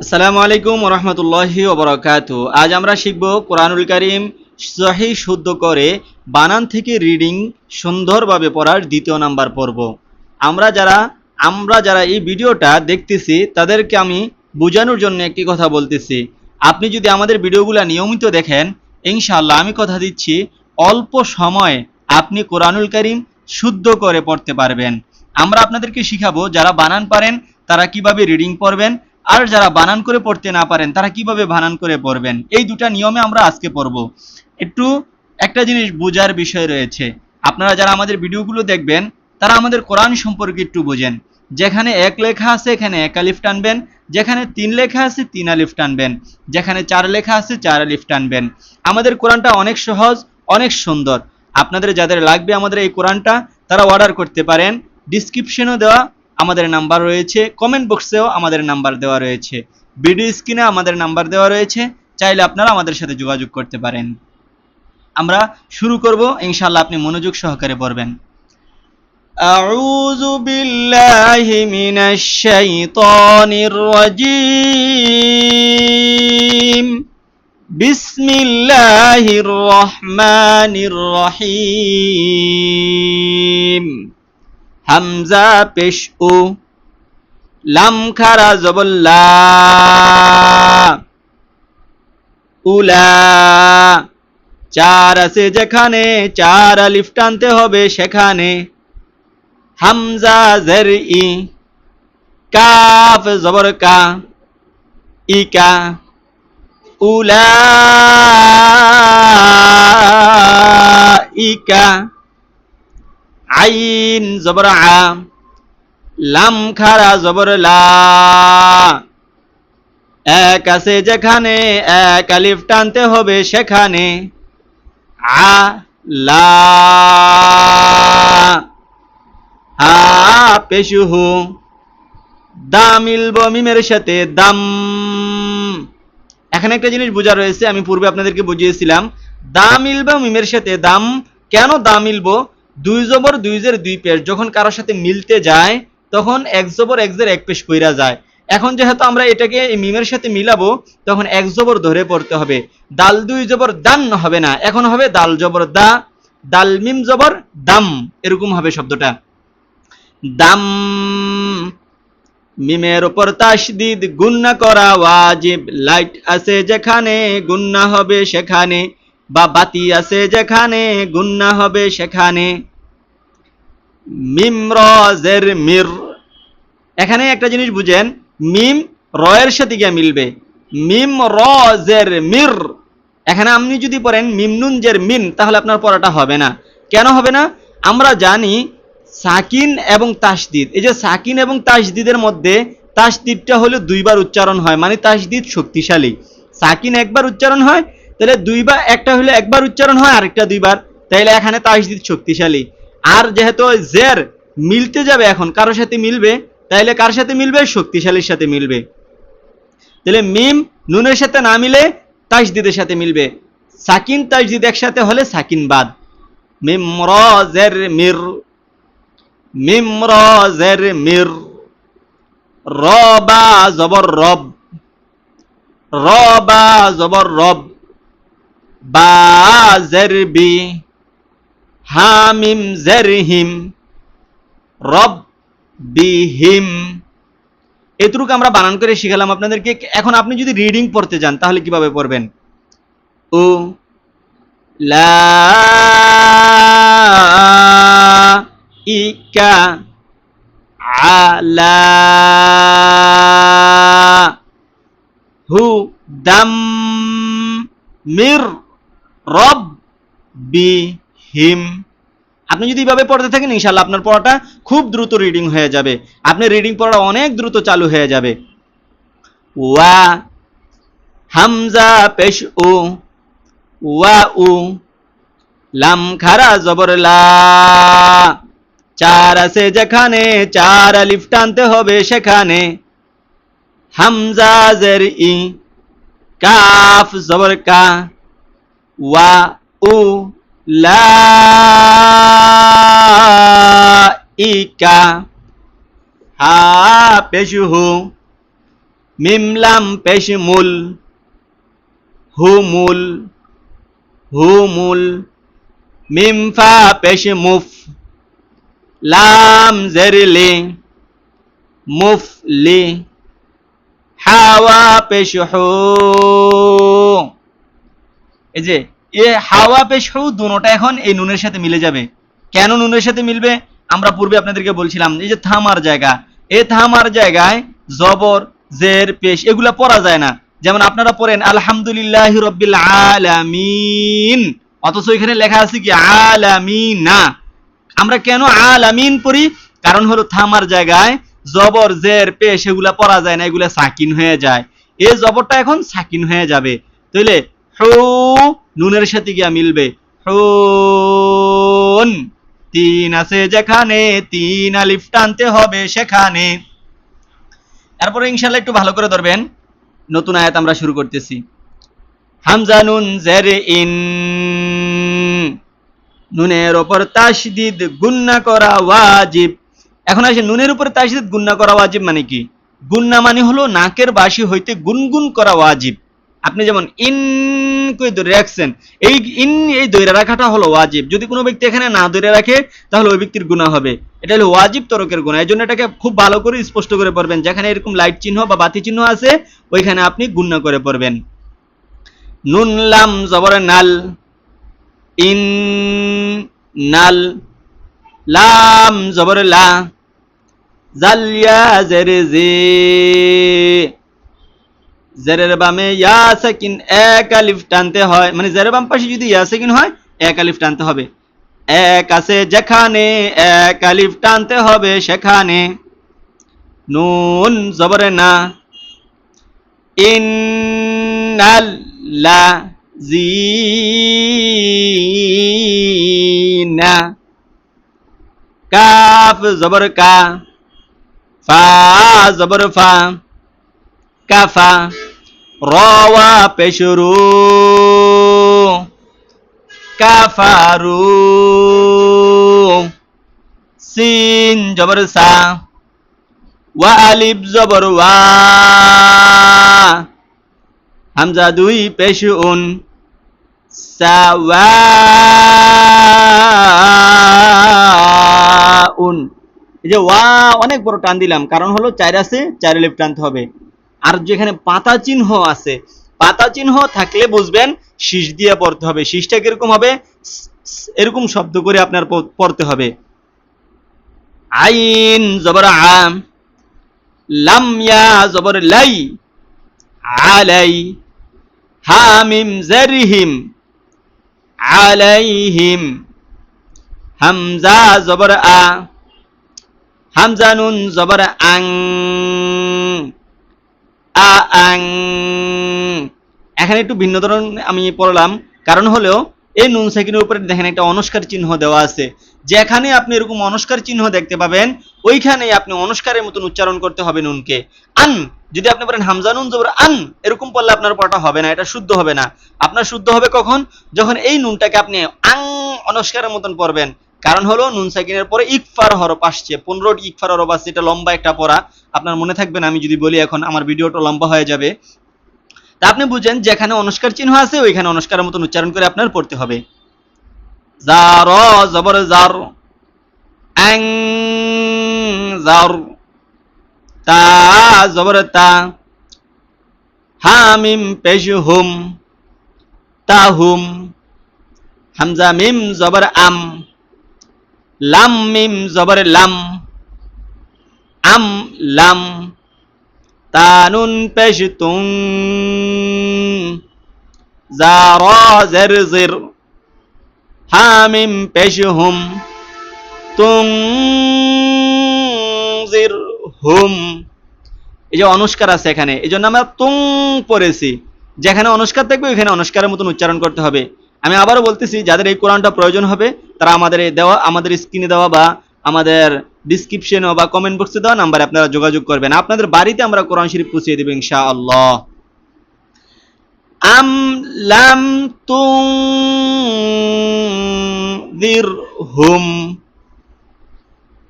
আসসালামু আলাইকুম ওরহমতুল্লাহি ওবরাকাতু। আজ আমরা শিখব কোরআনুল কারীম সহিহ শুদ্ধ করে বানান থেকে রিডিং সুন্দরভাবে পড়ার দ্বিতীয় নাম্বার পর্ব। আমরা যারা এই ভিডিওটা দেখতেছি তাদেরকে আমি বোঝানোর জন্য একটি কথা বলতেছি। আপনি যদি আমাদের ভিডিওগুলো নিয়মিত দেখেন, ইনশাআল্লাহ আমি কথা দিচ্ছি অল্প সময়ে আপনি কোরআনুল কারীম শুদ্ধ করে পড়তে পারবেন। আমরা আপনাদেরকে শিখাবো যারা বানান পারেন তারা কিভাবে রিডিং পড়বেন, আর যারা বানান করে পড়তে না পারেন তারা কিভাবে বানান করে পড়বেন। এই দুটা নিয়মে আমরা আজকে পড়ব। একটু একটা জিনিস বোঝার বিষয় রয়েছে, আপনারা যারা আমাদের ভিডিওগুলো দেখবেন তারা আমাদের কোরআন সম্পর্কে একটু বোঝেন। যেখানে এক লেখা আছে এখানে এক আলিফ টানবেন, যেখানে তিন লেখা আছে তিন আলিফ টানবেন, যেখানে চার লেখা আছে চার আলিফ টানবেন। আমাদের কোরআনটা অনেক সহজ, অনেক সুন্দর। আপনাদের যাদের লাগবে আমাদের এই কোরআনটা তারা অর্ডার করতে পারেন। ডিসক্রিপশনেও দেওয়া আমাদের নাম্বার রয়েছে, কমেন্ট বক্সেও আমাদের নাম্বার দেওয়া রয়েছে, ভিডিও স্ক্রিনে আমাদের নাম্বার দেওয়া রয়েছে, চাইলে আপনারা আমাদের সাথে যোগাযোগ করতে পারেন। আমরা শুরু করব, ইনশাআল্লাহ আপনি মনোযোগ সহকারে পড়বেন। আউযু বিল্লাহি মিনাশ শাইতানির রাজীম। বিসমিল্লাহির রহমানির রহিম। হামজা পেশ উ, লাম খারা জবল্লা, উলা। চার আছে যেখানে চার আলিফ টানতে হবে সেখানে। হামজা জের ই, কাফ জবর কা, ইকা। উলা ইকা। আইন জবর আ, লাম খারা জবর লা। এক আছে যেখানে এক আলিফ টানতে হবে সেখানে। আ লা। হা পেশু হু, দা মিলব মিমের সাথে দাম। এখানে একটা জিনিস বোঝা রয়েছে, আমি পূর্বে আপনাদেরকে বুঝিয়েছিলাম। দা মিলব মিমের সাথে দাম। কেন দা মিলব? দুই জবর দুই জের দুই পেশ যখন কারোর সাথে মিলতে যায় তখন এক জবর এক জের এক পেশ কইরা যায়। এখন যেহেতু আমরা এটাকে মিমের সাথে মিলাবো তখন এক জবর ধরে পড়তে হবে। দাল দুই জবর দান হবে না, এখন হবে দাল জবর দা, দাল মিম জবর দাম, এরকম হবে শব্দটা। দাম। মিমের উপর তাশদিদ গুন্না করা ওয়াজিব। লাইট আছে যেখানে গুন্না হবে সেখানে, বা বাতি আছে যেখানে গুন্না হবে সেখানে। মিম র জের মির। এখানে একটা জিনিস বুঝেন, মিম রয়ের সাথে গিয়ে মিলবে। মিম র জের মির। এখানে আপনি যদি পড়েন মিম নুন জের মিন তাহলে আপনার পড়াটা হবে না। কেন হবে না? আমরা জানি সাকিন এবং তাসদিদ, এই যে সাকিন এবং তাসদিদের মধ্যে তাসদিদটা হলো দুইবার উচ্চারণ হয়, মানে তাসদিদ শক্তিশালী। সাকিন একবার উচ্চারণ হয়, তাহলে দুইবার, একটা হলো একবার উচ্চারণ হয় আরেকটা দুইবার, তাইলে এখানে তাসদিদ শক্তিশালী। আর যেহেতু জের মিলতে যাবে, এখন কারোর সাথে মিলবে, তাইলে কার সাথে মিলবে? শক্তিশালীর সাথে মিলবে। তাহলে মিম নুনের সাথে না মিলে তাসদিদের সাথে মিলবে। সাকিন তাসদিদ একসাথে হলে সাকিন বাদ। মিম র জের মির, মিম র জের মির। রবা জবর রব, রবা জবর রব। বা জের বি, হামিম জের হিম। রব বিহিম। এতটুকু আমরা বানান করে শিখালাম আপনাদেরকে। এখন আপনি যদি রিডিং পড়তে যান তাহলে কিভাবে পড়বেন? উ লা ইকা আলা হু দাম মির রব বিহিম। আপনি যদি এইভাবে পড়তে থাকেন ইনশাআল্লাহ আপনার পড়াটা খুব দ্রুত রিডিং হয়ে যাবে, আপনার রিডিং পড়াটা অনেক দ্রুত চালু হয়ে যাবে। ওয়া, হামজা পেশ উ, ওয়া উ। লাম খারা জবর লা। চার আছে যেখানে চার আলিফ টানতে হবে সেখানে। হামজা জের ই, কাফ জবর কা, ওয়া উ লা ইকা। হা পেশ হু, মিম লাম পেশ মুল, হুমুল, হুমুল, মিম ফা পেশ মুফ, লাম জের লি, মুফলি, হাওয়া পেশ হু। এই যে হাওয়া পেশ হু দুটোটা এখন এই নুনের সাথে মিলে যাবে। কেন নুনের সাথে মিলবে? আমরা পূর্বে আপনাদেরকে বলছিলাম এই যে থামার জায়গা, এই থামার জায়গায় জবর, জের, পেশ এগুলা পড়া যায় না। যেমন আপনারা পড়েন আলহামদুলিল্লাহি রাব্বিল আলামিন, অথচ এখানে লেখা আছে কি আলামিনা। আমরা কেন আলামিন পড়ি? কারণ হলো থামার জায়গায় জবর, জের, পেশ এগুলা পড়া যায় না, এগুলা সাকিন হয়ে যায়। এই জবরটা এখন সাকিন হয়ে যাবে। তাহলে হু নুনের সাথে গিয়া মিলবে, হুন। তিন আছে যেখানে, তিন আলিফ টানতে হবে সেখানে। তারপরে ইনশাআল্লাহ একটু ভালো করে ধরবেন। নতুন আয়াত আমরা শুরু করতেছি। হামজা নুন জের ইন, নুনের উপর তাশদিদ গুন্না করা ওয়াজিব। এখন আসে নুনের উপর তাশদিদ গুন্না করা ওয়াজিব মানে কি? গুন্না মানে হলো নাকের বাঁশি হইতে গুনগুন করা ওয়াজিব। আপনি যেমন ইন কই ধরে রাখছেন, এই ইন এই ধরে রাখাটা হলো ওয়াজিব। যদি কোনো ব্যক্তি এখানে না ধরে রাখে তাহলে ওই ব্যক্তির গুনাহ হবে। এটা হলো ওয়াজিব তরকের গুনাহ। এজন্য এটাকে খুব ভালো করে স্পষ্ট করে পড়বেন। যেখানে এরকম লাইট চিহ্ন বা বাতি চিহ্ন আছে ওইখানে আপনি গুন্না করে পড়বেন। নুন লাম জবর নাল, ইন নাল, লাম জবর লা, জালিয়া জের জি, জেরের বামে ইয়া সাকিন এক আলিফ টানতে হয়, মানে জেরের বাম পাশে যদি ইয়া সাকিন হয় এক আলিফ টানতে হবে। এক আছে যেখানে, এক আলিফ টানতে হবে সেখানে। নুন জবর না, ইন্নাল লাযিনা, কাফ জবর কা, ফা জবর ফা, কাফা, রওয়া পেশরু, কাফারু, সিন জবর সা, ওয়া আলিফ জবর ওয়া, হামজা দুই পেশ উন, সাওয়াউন। এই যে ওয়া অনেক বড় টান দিলাম, কারণ হলো চার আছে, চার আলিফ টানতে হবে। আর যেখানে পাতা চিহ্ন আছে, পাতা চিহ্ন থাকলে বুঝবেন শীষ দিয়ে পড়তে হবে। শীষটা কিরকম হবে? এরকম শব্দ করে আপনার পড়তে হবে। আইন জবর আম, লাম ইয়া জবর লাই, আলাই, হামিম জারহিম, আলাইহিম, হামজা জবর আ, হামজা নুন জবর আং, আ আং। এখানে একটু ভিন্ন ধরন আমি পড়লাম, কারণ হলো এই নুন সাকিনের উপরে দেখেন একটা অনুস্কার চিহ্ন দেওয়া আছে। যেখানে আপনি এরকম অনুস্কার চিহ্ন দেখতে পাবেন ওইখানে আপনি অনুস্কারের মতন উচ্চারণ করতে হবে নুনকে। আন যদি আপনি বলেন হামজা নুন জবর আন, এরকম পড়লে আপনার পড়াটা হবে না, এটা শুদ্ধ হবে না। আপনার শুদ্ধ হবে কখন? যখন এই নুনটাকে আপনি আং অনুস্কারের মতন পড়বেন। কারণ হলো নুন সাকিনের পরে ইকফার হরফ আসছে, 15টি ইকফার হরফ আছে। এটা লম্বা একটা পড়া, আপনার মনে থাকবে না আমি যদি বলি, এখন আমার ভিডিওটা লম্বা হয়ে যাবে। তা আপনি বুঝেন যেখানে অনুস্কার চিহ্ন আছে ওইখানে অনুস্কারের মতন উচ্চারণ করে আপনার পড়তে হবে। জার জবর জার, আং জার, তা জবর তা, হামিম পেশ হুম, তাহুম, হামজা মিম জবর আম, লাম মিম জবর লাম, আম লাম, তানুন পেশ তুং, জারা জের জির, হামিম পেশ হুম, তুং জির হুম। এই যে অনুস্কার আছে এখানে, এই জন্য আমরা তুং পড়েছি। যেখানে অনুস্কার থাকবে ওইখানে অনুস্কারের মতন উচ্চারণ করতে হবে। আমি আবারও বলতেছি, যাদের এই কোরআনটা প্রয়োজন হবে তারা আমাদের এই দেওয়া, আমাদের স্ক্রিনে দেওয়া বা আমাদের ডিসক্রিপশনে বা কমেন্ট বক্সে দেওয়া নাম্বারে আপনারা যোগাযোগ করবেন। আপনাদের বাড়িতে আমরা কোরআন শরীফ পৌঁছে দেব ইনশাআল্লাহ। আম লাম তুনযিরহুম,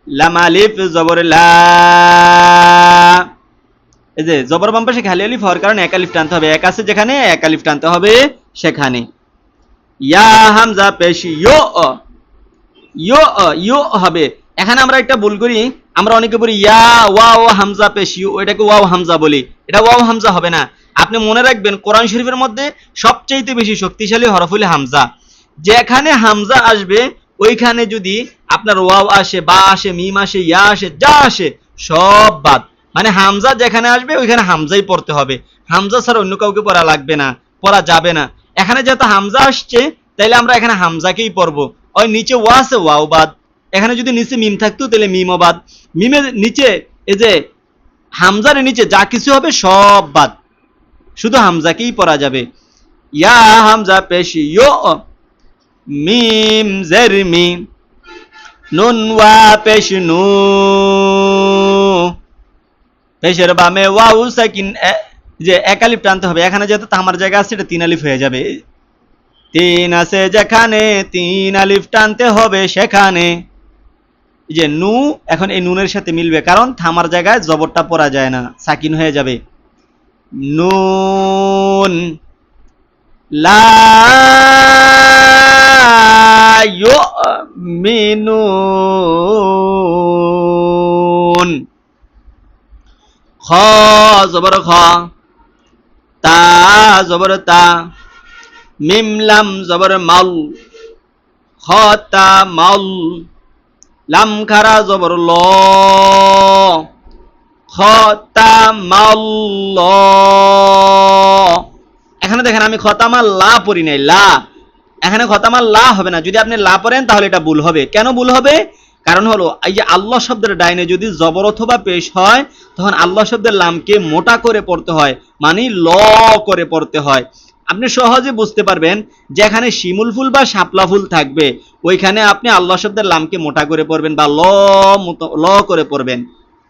লাম আলিফ জবর লা, এই যে জবর বাম পাশে খালি আলিফ হওয়ার কারণে এক আলিফ টানতে হবে, এক আছে যেখানে এক আলিফ টানতে হবে সেখানে। ইয়া হামজা পেশ ইয়ো, ইয়ো ইয়ো হবে। এখানে আমরা একটা ভুল করি, আমরা অনেকে বলি ইয়া ওয়াও হামজা পেশ ইউ, এটাকে ওয়াও হামজা বলি, এটা ওয়াও হামজা হবে না। আপনি মনে রাখবেন কোরআন শরীফের মধ্যে সবচেয়ে বেশি শক্তিশালী হরফ হলো হামজা। যেখানে হামজা আসবে ওইখানে যদি আপনার ওয়াও আসে, বা আসে, মিম আসে, ইয়া আসে, যা আসে সব বাদ। মানে হামজা যেখানে আসবে ওইখানে হামজাই পড়তে হবে, হামজা ছাড়া অন্য কাউকে পড়া লাগবে না, পড়া যাবে না। এখানে যেহেতু হামজা আসছে তাইলে আমরা এখানে হামজাকেই পড়বো। ওই নিচে ওয়া আছে ওয়াও বাদ, এখানে যদি নিচে মিম থাকতো তাহলে মিমও বাদ। মিমের নিচে এই যে হামজার নিচে যা কিছু হবে সব বাদ, শুধু হামজাকেই পড়া যাবে। ইয়া হামজা পেশ ইয়ো, মিম জের মিম, নুন ওয়া পেশ নু, পেশের বামে ওয়াউ সাকিন, যে এক আলিফ টানতে হবে। এখানে যেহেতু তামার জায়গা আছে এটা তিন আলিফ হয়ে যাবে। তিন আছে যেখানে তিন আলিফ টানতে হবে সেখানে। যে নু এখন এই নুনের সাথে মিলবে, কারণ থামার জায়গায় জবরটা পড়া যায় না, সাকিন হয়ে যাবে। নুন লা ইউমিনুন, খ জবর খ, তা জবর তা, মিম লাম জবর মাল, খ তা মাল, লাম খারা জবর ল, খ তা মাল ল। এখানে দেখেন আমি খতামাল লা পড়ি নাই, লা, এখানে খতামাল লা হবে না। যদি আপনি লা পড়েন তাহলে এটা ভুল হবে। কেন ভুল হবে? কারণ হলো এই যে আল্লাহ শব্দের ডাইনে যদি জবর অথবা পেশ হয় তখন আল্লাহ শব্দের লামকে মোটা করে পড়তে হয়, মানে ল করে পড়তে হয়। আপনি সহজে বুঝতে পারবেন যেখানে শিমুল ফুল বা শাপলা ফুল থাকবে ওইখানে আপনি আল্লাহ শব্দের লামকে মোটা করে পড়বেন বা ল করে পড়বেন,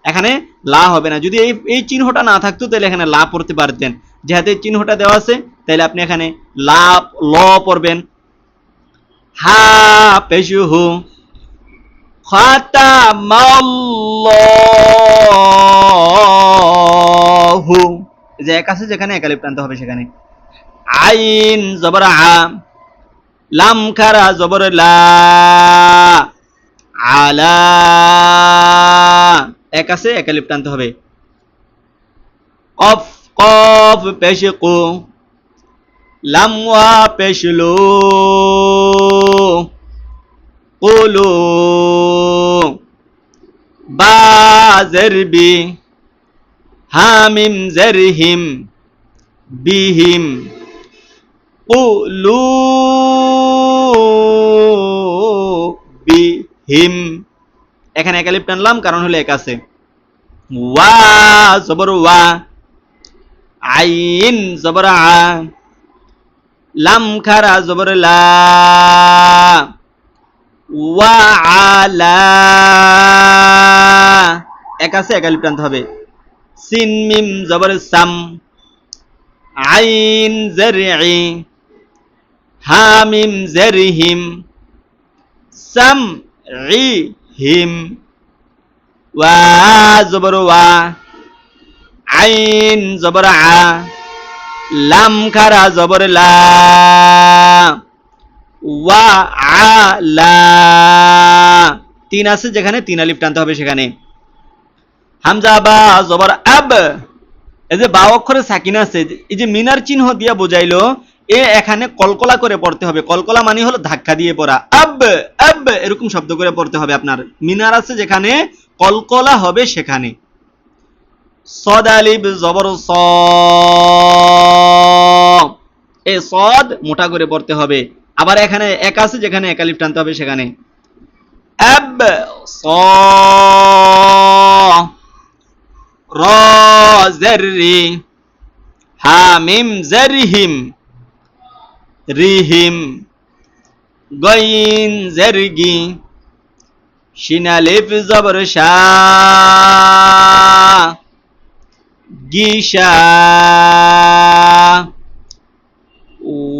এখানে লা হবে না। যদি এই চিহ্নটা না থাকতো তাহলে এখানে লা পড়তে পারতেন, যেহেতু এই চিহ্নটা দেওয়া আছে তাহলে আপনি এখানে লা ল পড়বেন। হা পেশু হু, খাতামাল্লাহু, যে এক আছে যেখানে এক আলিফ টানতে হবে সেখানে। আইন জবর আ, লাম খারা জবর লা, আলা, এক আছে এক আলিফ টানতে হবে। কফ কফ পেশ কু, লাম ওয়া পেশ লু, কুলু, বা জের বি, হামিম জের হিম, বিহিম, কুলু বিহিম। এখানে এক আলিফ টানলাম কারণ হলো এক আছে। ওয়া জবর ওয়া, আইন জবর আ, লাম খারা জবর লা, ওয়া আলা, এক আছে এক আলিফ টানতে হবে। সিন মিম জবর সাম, আইন জেরই, হামিম জেরহিম, সাম ই হিম, ওয়া জবর ওয়া, আইন জবর আ, লাম খারা জবর লা, ওয়া আলা, তিন আছে যেখানে তিন আলিফ টানতে হবে সেখানে। হামজা বা জবর আব, এই যে বা অক্ষরে সাকিন আছে, এই যে মিনার চিহ্ন দিয়া বোঝাইলো এখানে কলকলা করে পড়তে হবে। কলকলা মানে হলো ধাক্কা দিয়ে পড়া, আব আব এরকম শব্দ করে পড়তে হবে। আপনার মিনার আছে যেখানে কলকলা হবে সেখানে। সদ আলিফ জবর স, এই সদ মোটা করে পড়তে হবে। আবার এখানে এক আছে যেখানে এক আলিফ টানতে হবে সেখানে। আব স, র জের রি, হামিম জেরহিম, রিহিম, গইন জেরগি, শিন আলিফ জবর শা, গিশা,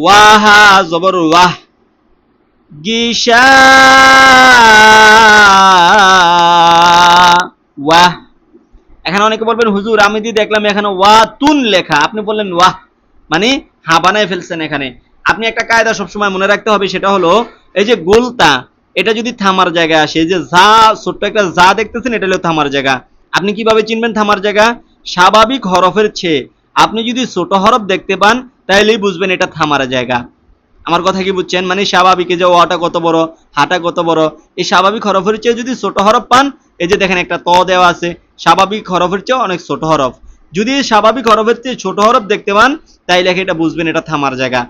ওয়াহা জবর ওয়াহ, গিশা ওয়াহ। এখানে অনেকে বলবেন হুজুর আমি দিয়ে দেখলাম এখানে ওয়াতুন লেখা, আপনি বললেন ওয়াহ, মানে হা বানায় ফেলছেন এখানে। আপনি একটা কায়দা সবসময় মনে রাখতে হবে, সেটা হলো এই যে গোলতা, এটা যদি থামার জায়গায় আসে, যে যা ছোট্ট একটা যা দেখতেছেন, এটা হলো থামার জায়গা। আপনি কিভাবে চিনবেন থামার জায়গা? স্বাভাবিক হরফের চেয়ে আপনি যদি ছোট হরফ দেখতে পান তাহলেই বুঝবেন এটা থামার জায়গা। আমার কথা কি বুঝছেন? মানে স্বাভাবিক যে ওয়াটা কত বড়, হাটা কত বড়, এই স্বাভাবিক হরফের চেয়ে যদি ছোট হরফ পান, এই যে দেখেন একটা ত দেওয়া আছে, স্বাভাবিক হরফের চেয়ে অনেক ছোট হরফ, যদি স্বাভাবিক হরফের চেয়ে ছোট হরফ দেখতে পান তাইলে এটা বুঝবেন এটা থামার জায়গা।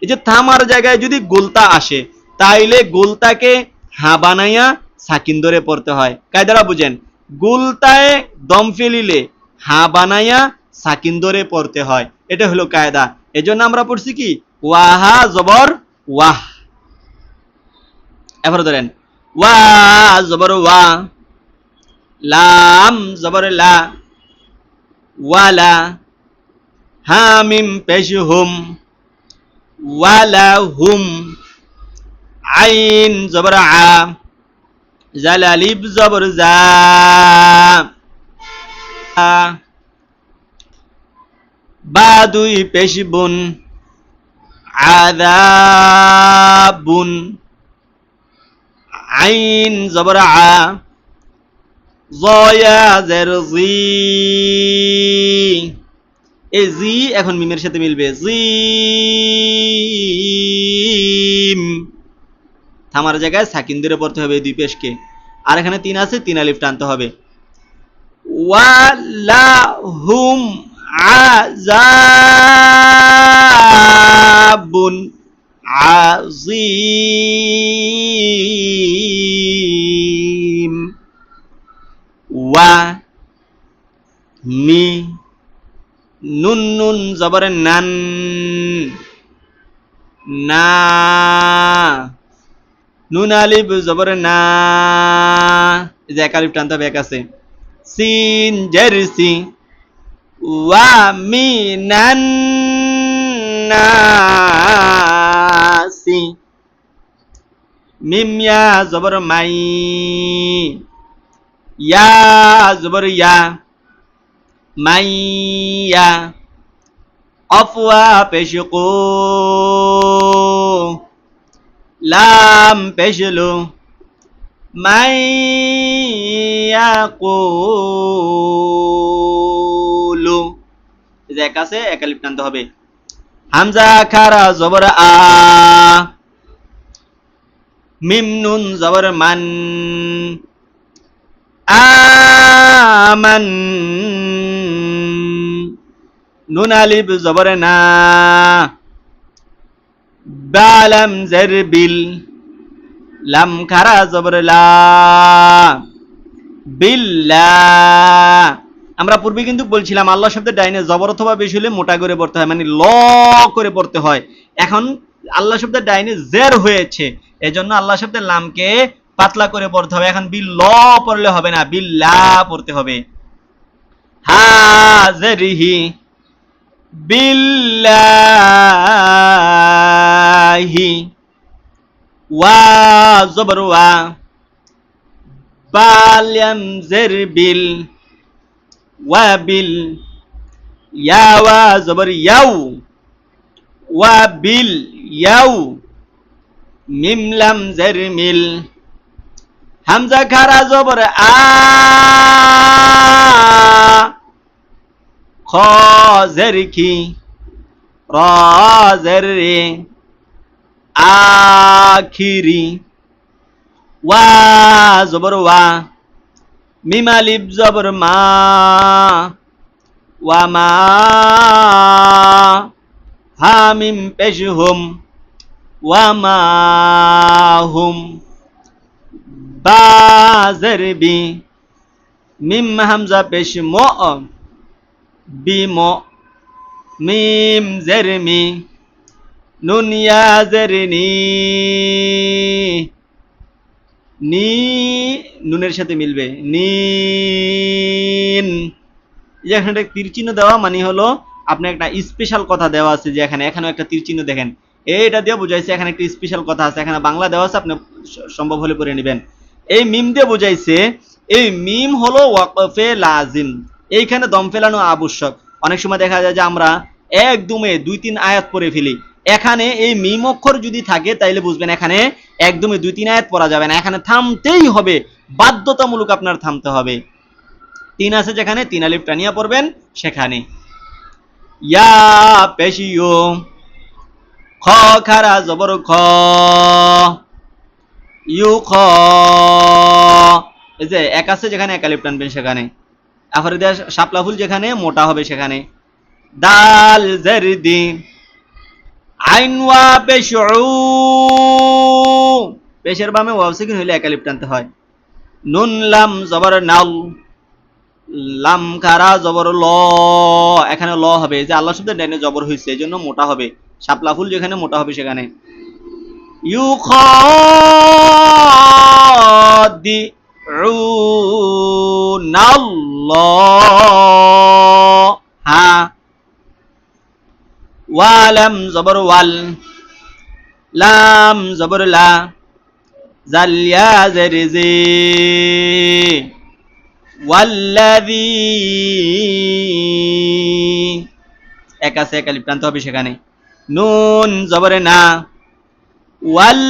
এই যে থামার জায়গায় যদি গোলতা আসে, তাইলে গোলতাকে হা বানাইয়া সাকিন ধরে পড়তে হয়। কায়দারা বুঝেন, গোলতায় দম ফেলিলে হা বানাইয়া সাকিন ধরে পড়তে হয়, এটা হলো কায়দা। এজন্য আমরা পড়ছি কি ওয়াহা জবর ওয়াহ। এবার ধরেন ওয়া জবর ওয়া, লাম জবর লা, ওয়ালা, হামিম পেশ হুম, ওয়ালা হুম, আইন জবর আ, জালালিব জবর জা, বা দুই পেশ বুন, আযাবুন, আইন জবর আ, জয়া জের জি, এই জি এখন মিমের সাথে মিলবে, জিম, থামার জায়গায় সাকিন ধরে পড়তে হবে দুই পেশকে। আর এখানে তিন আছে, তিন আলিফ টানতে হবে। ওয়ালাহুম আযাবুন আযীম, ওয়া মি, নুন নুন জবর নান, না, নুন আলিফ জবর না, এই যে এক আলিফ টানতে হবে, এক আছে। সিন জারসি, ওয়া মিনান নাসি, মিম ইয়া জবর মাই, ইয়া জবর ইয়া, মাইয়া, অফওয়া পেশ কো, লাম পেশ লো, মাইয়া কুলু, এই যে এক আছে, এক আলিফ টানতে হবে। হামজা খারা জবর আ, মিম নুন জবর মান, আমান, নুন আলিফ জবর না, বালাম জের বিল, লাম খারা জবর লা, বিল্লাহ। আমরা পূর্বে কিন্তু বলছিলাম আল্লাহ শব্দের ডাইনে জবর অথবা বেশি হলে মোটা করে পড়তে হয়, মানে ল করে পড়তে হয়। এখন আল্লাহ শব্দের ডাইনে জের হয়েছে, এজন্য আল্লাহ শব্দের লামকে পাতলা করে পড়তে হবে। এখন বিল পড়লে হবে না, বিল্লাহ পড়তে হবে। হাযিহি বিল্লাহি, ওয়া জবর ওয়া, বালাম জের বিল, ওয়া বিল, ইয়া ওয়া জবর ইয়াউ, ওয়া বিল ইয়াউ, মিম লাম জের মিল, হামজা খারা জবর আ, খ জের কি, র জের রে, আখিরি, ওয়া জবর ওয়া, মিম আলিফ জবর মা, ওয়া মা, হা মিম পেশ হুম, ওয়া মা হুম, বা জের বি, মিম হামজা পেশ মো, বিম, মিম জের মি, নুন ইয়া জের নি, নি নুনের সাথে মিলবে, নিন। যে এখানে একটা তীর চিহ্ন দেওয়া মানে হলো আপনার একটা স্পেশাল কথা দেওয়া আছে, যে এখানেও একটা তীর চিহ্ন দেখেন, এটা দিয়ে বুঝাইছে এখানে একটা স্পেশাল কথা আছে, এখানে বাংলা দেওয়া আছে, আপনি সম্ভব হলে পড়ে নেবেন। এই মিম দিয়ে বুঝাইছে, এই মিম হলো ওয়াকফে লাজিম, এইখানে দম ফেলানো আবশ্যক। অনেক সময় দেখা যায় যে আমরা একদমে 2-3 আয়াত পড়ে ফেলি। এখানে এই মিম অক্ষর যদি থাকে তাইলে বুঝবেন এখানে একদমে 2-3 আয়াত পড়া যাবে না, এখানে থামতেই হবে, বাধ্যতামূলক আপনার থামতে হবে। 3 আছে যেখানে 3 আলিফ টানিয়া পড়বেন সেখানে। ইয়া পেশিও, খ খারা জবর খ, ইউ খ, এই যে এক আছে যেখানে এক আলিফ টানবেন সেখানে। আফরিদা শাপলা ফুল যেখানে মোটা হবে সেখানে। দাল জারদি, আইন ওয়া পেশউ, পেশের বামে ওয়াও সাকিন হইলে এক আলিফ টানতে হয়। নুন লাম জবর নাল, লাম খারা জবর ল, এখানে ল হবে, যে আল্লাহ শব্দের ডাইনে জবর হয়েছে এই জন্য মোটা হবে। শাপলা ফুল যেখানে মোটা হবে সেখানে। ইউখাদিউনাল্লাহা, ওয়ালাম জবর ওয়াল, লাম জবর লা, জালিয়া জেরিজি, ওয়াল্লাযী, এক আছে এক আলিফ টানতে হবে সেখানে। নুন জবরে না, ওয়াল্লাযীনা,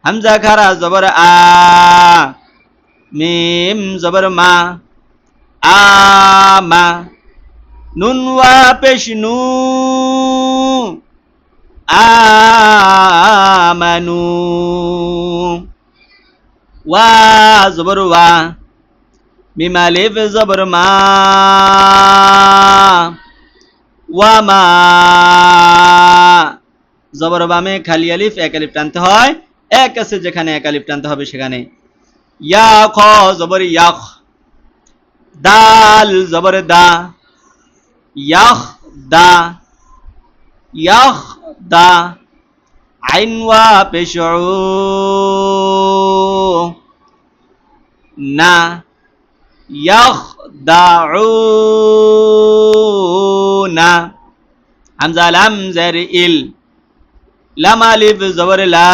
হামজা খারা জবর আ, মিম জবর মা, আমা, নুন ওয়া পেশ নু, আমানু, ওয়া জবর ওয়া, মিম আলিফ জবর মা, ওয়ামা, জবর বামে খালি আলিফ এক আলিফ টানতে হয়, এক আছে যেখানে এক আলিফ টানতে হবে সেখানে। ইয়া খ জবর ইয়াখ, দাল জবর দা, ইয়াখ দা, ইয়াখ দা, আইন ওয়া পেশউ না, ইয়াখদাউনা, হামজা লাম জার ইল, লাম আলিফ জবর লা,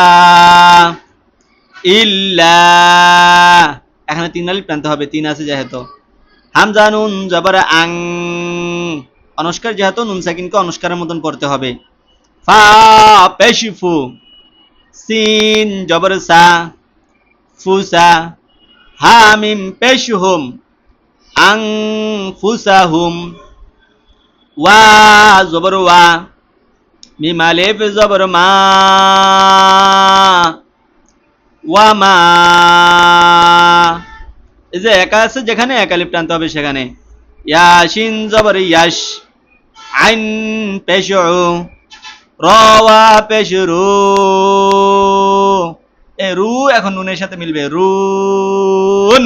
ইল্লা, এখানে 3 আলিফ টানতে হবে, 3 আছে যেহেতু। হামজা নুন জবর আং, অনুষ্কার যেহেতু নুন সাকিনকে অনুষ্কারের মতন পড়তে হবে। ফা পেশফু, সিন জবর সা, ফুসা, হামিম পেশহুম, আং ফুসাহুম, ওয়া জবর ওয়া, মিম আলিফ জবর মা, ওয়ামা, এই যে একা আছে যেখানে এক আলিফ টানতে হবে সেখানে। ইয়াসিন জবর ইয়াশ, আইন পেশউ, র ওয়া পেশরু, এ রু এখন নুনের সাথে মিলবে, রুন।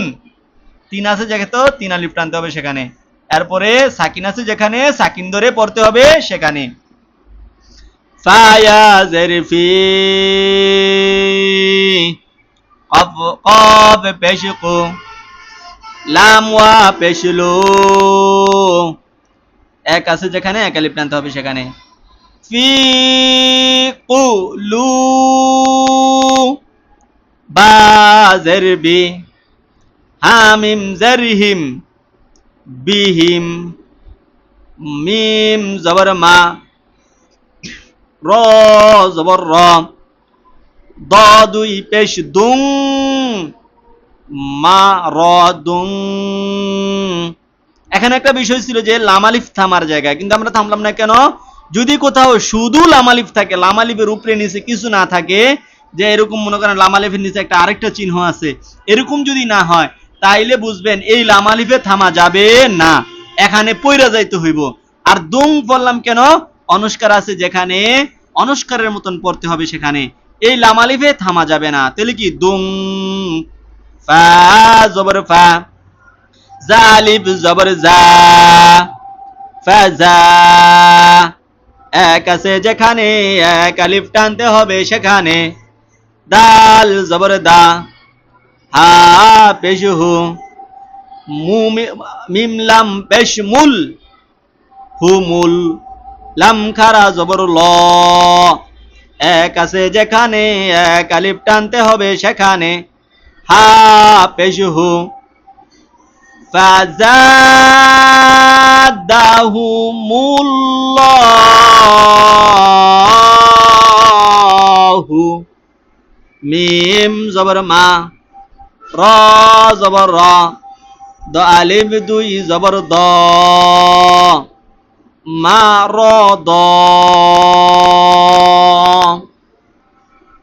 3 আছে যেহেতু 3 আলিফ টানতে হবে সেখানে। এরপরে সাকিন আছে যেখানে সাকিন ধরে পড়তে হবে সেখানে। ফায়া জারফি, কফ কফ পেশকু, লাম ওয়া পেশলু, এক আছে যেখানে এক আলিফ টানতে হবে সেখানে। ফি কুলু, বা জারবি, হামিম জারহিম, বিহিম, মিম জবর মা, র জবর র, দ দুই পেশ দুং, মা র দুং। এখানে একটা বিষয় ছিল যে লামালিফ থামার জায়গা, কিন্তু আমরা থামলাম না কেন? যদি কোথাও শুধু লামালিফ থাকে, লামালিফের উপরে নিচে কিছু না থাকে, যে এরকম মনে করেন লামালিফের নিচে একটা আরেকটা চিহ্ন আছে, এরকম যদি না হয় তাইলে বুঝবেন এই লামালিফে থামা যাবে না, এখানে পইরা যাইতে হইব। আর দুং বললাম কেন? অনুষ্কার আছে যেখানে অনুষ্কারের মতন পড়তে হবে সেখানে এই লামালিফে থামা যাবে না। তাহলে কি দুং, ফা জবর ফা, জালিফ জবর জা, ফাজা, এক আছে যেখানে এক আলিফ টানতে হবে সেখানে। দাল জবর দা, হা পেশহু, মিম লাম পেশমুল, হুমুল, লাম খারা জবর ল, এক আছে যেখানে এক আলিফ টানতে হবে সেখানে। হা পেশ হু ফাযাদাহুমুল্লাহু মিম জবর মা র জবর র দ আলিফ দুই জবর দ মা র দ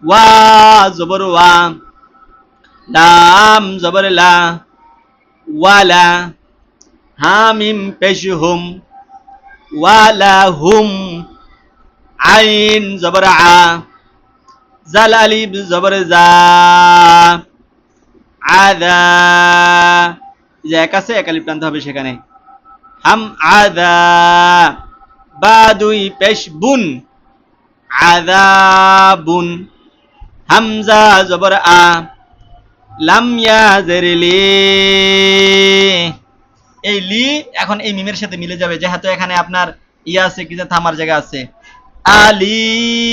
ওয়া জবর ওয়া লাম জবর লা ওয়ালা হামিম পেশ হুম ওয়ালা হুম আইন জবর আ জাল আলিফ জবর জা আদা যে এক আছে এক আলিফ টানতে হবে সেখানে হাম আদা বা দুই পেশ বুন আযাবুন হামজা জবর আ লাম ইয়াজের লি এই লি এখন এই মিমের সাথে মিলে যাবে যেহেতু এখানে আপনার ইয়া আছে কি যে থামার জায়গা আছে আলিম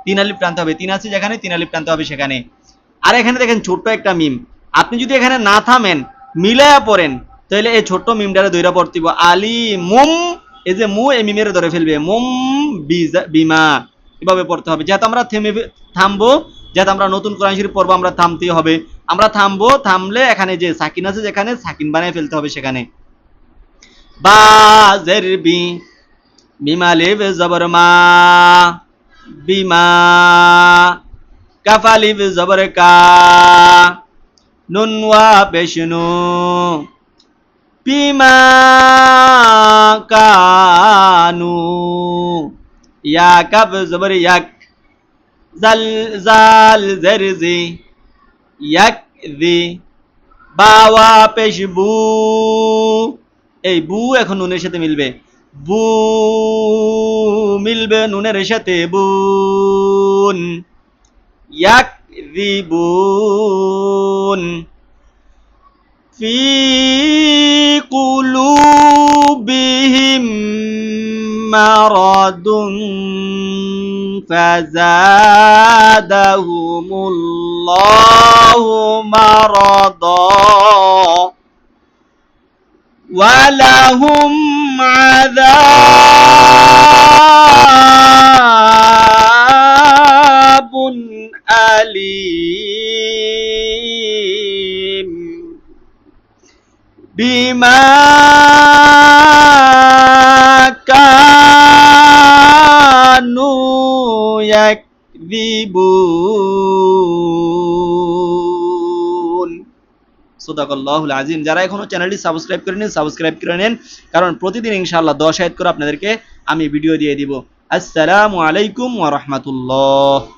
তিন আলিফ টানতে হবে তিন আছে যেখানে তিন আলিফ টানতে হবে সেখানে আর এখানে দেখেন ছোট্ট একটা মিম আপনি যদি এখানে না থামেন মিলায়া পড়েন তাহলে এই ছোট্ট মিমটারে দইরা পড়তে হবে আলিমুম এই যে মু এই মিমের ধরে ফেলবে মুম বিমা এভাবে পড়তে হবে যেহেতু আমরা থামবো যেহেতু আমরা নতুন কোরআন শরীফ পড়বো আমরা থামতেই হবে আমরা থামবো থামলে এখানে যে সাকিন আছে যেখানে সাকিন বানিয়ে ফেলতে হবে সেখানে বা জের বি বিমা লিফ জবর মা বিমা কাফা লিফ জবর কা নুন ওয়া পেশনু বিমা কানু ইয়া কাফ জবর ইয়াক জাল জাল জারজি ইয়াকযি বাওয়া পেশ বু এই বু এখন নুনের সাথে মিলবে বু মিলবে নুনের সাথে বুন ইয়াকযিবুন ফি কুলুবিহিম মারাদুন ফাযাদাহুমুল্লাহু মারাদা ওয়ালাহুম আযাবুন আলীম বিমা কানু ইয়াকযিবুন সাদাকাল্লাহুল আযীম যারা এখনো চ্যানেলটি সাবস্ক্রাইব করেনি সাবস্ক্রাইব করে নেন কারণ প্রতিদিন ইনশাআল্লাহ 10 আয়াত করে আপনাদেরকে আমি ভিডিও দিয়ে দিব আসসালামু আলাইকুম ওয়া রাহমাতুল্লাহ